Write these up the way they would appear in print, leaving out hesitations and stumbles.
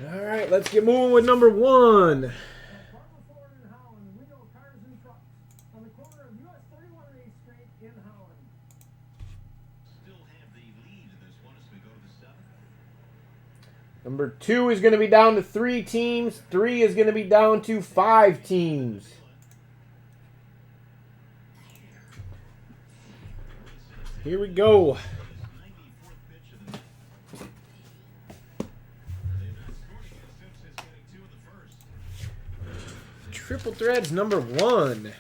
All right, let's get moving with number 1. Number 2 is going to be down to 3 teams. 3 is going to be down to 5 teams. Here we go. Triple Threads number 1.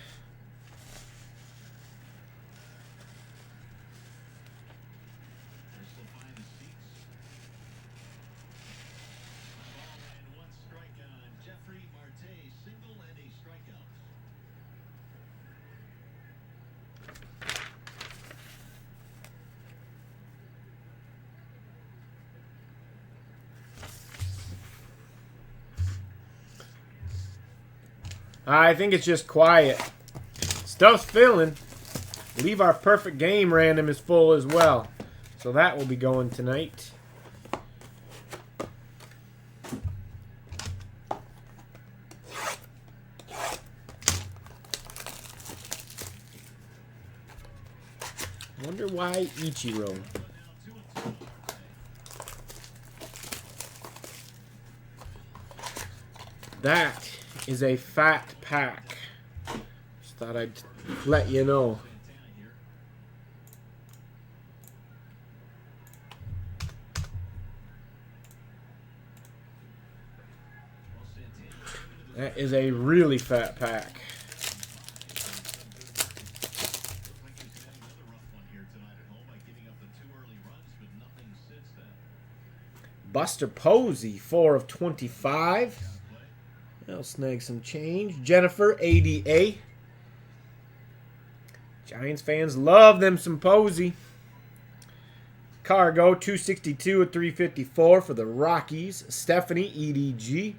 I think it's just quiet. Stuff's filling. Leave Our Perfect Game random is full as well. So that will be going tonight. Wonder why Ichiro. That is a fat pack. Just thought I'd let you know. That is a really fat pack. Buster Posey, 4 of 25. I'll snag some change. Jennifer, ADA. Giants fans love them some Posey. Cargo, 262 of 354 for the Rockies. Stephanie, EDG.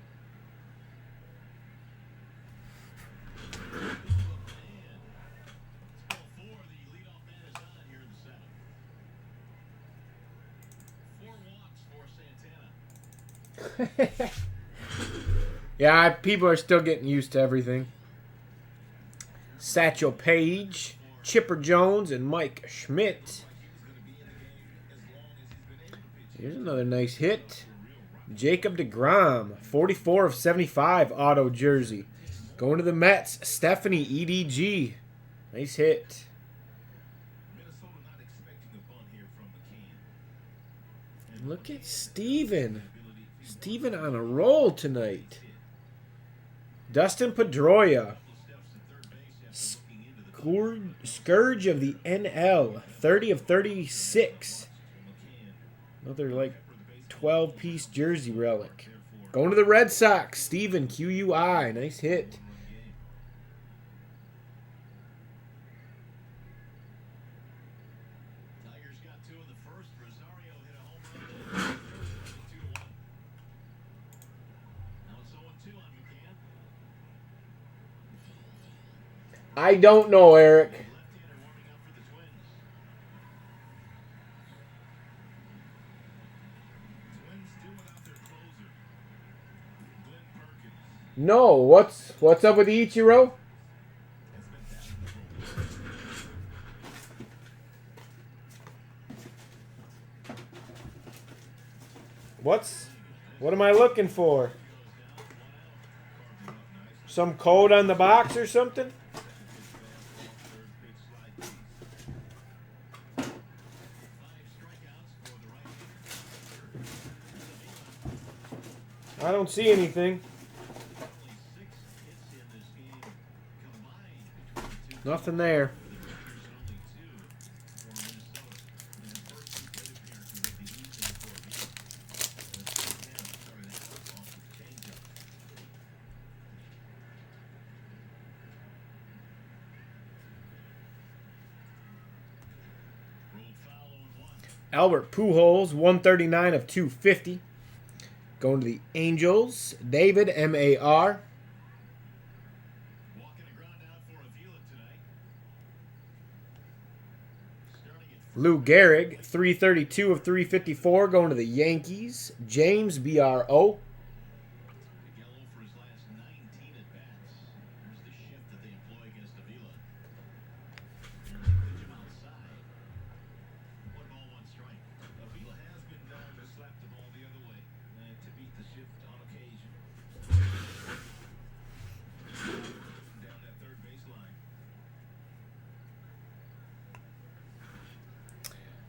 Yeah, people are still getting used to everything. Satchel Paige, Chipper Jones, and Mike Schmidt. Here's another nice hit. Jacob deGrom, 44 of 75 auto jersey. Going to the Mets, Stephanie, EDG. Nice hit. Look at Steven. Steven on a roll tonight. Dustin Pedroia. Scourge of the NL. 30 of 36. Another like 12-piece jersey relic. Going to the Red Sox. Steven, QUI. Nice hit. I don't know, Eric. No, what's up with Ichiro? What am I looking for? Some code on the box or something? I don't see anything. Nothing there. Albert Pujols, 139 of 250. Going to the Angels. David, MAR. Lou Gehrig, 332 of 354. Going to the Yankees. James, BRO.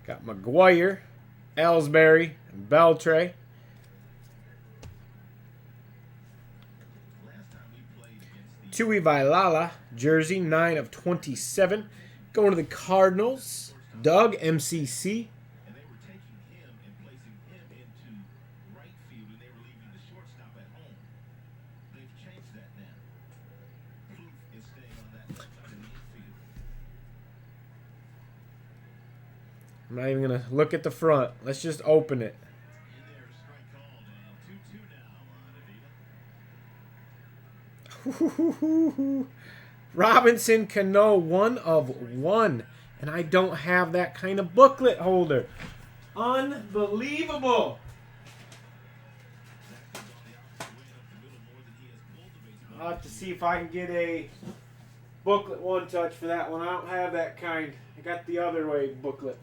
Got McGuire, Ellsbury, and Beltre. Tuivailala, jersey, 9 of 27. Going to the Cardinals, Doug, MCC. I'm not even going to look at the front. Let's just open it. Robinson Cano, 1 of 1. And I don't have that kind of booklet holder. Unbelievable. I'll have to see if I can get a booklet one touch for that one. I don't have that kind. I got the other way booklet.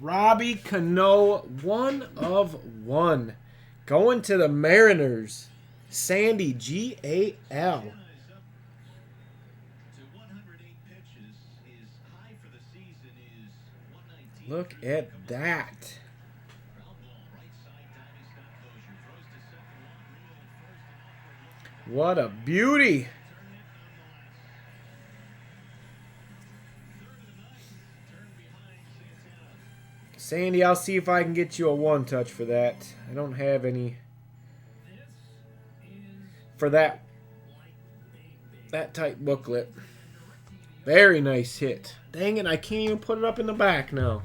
Robbie Cano, 1 of 1. Going to the Mariners. Sandy, GAL. Look at that. What a beauty. Sandy, I'll see if I can get you a one touch for that. I don't have any for that type booklet. Very nice hit. Dang it, I can't even put it up in the back now.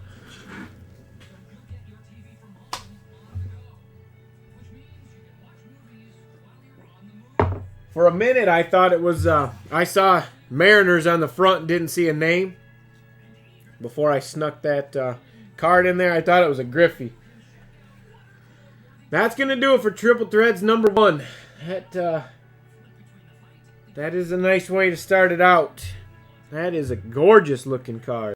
For a minute, I thought it was, I saw Mariners on the front and didn't see a name. Before I snuck that card in there, I thought it was a Griffey. That's going to do it for Triple Threads number 1. That is a nice way to start it out. That is a gorgeous looking card.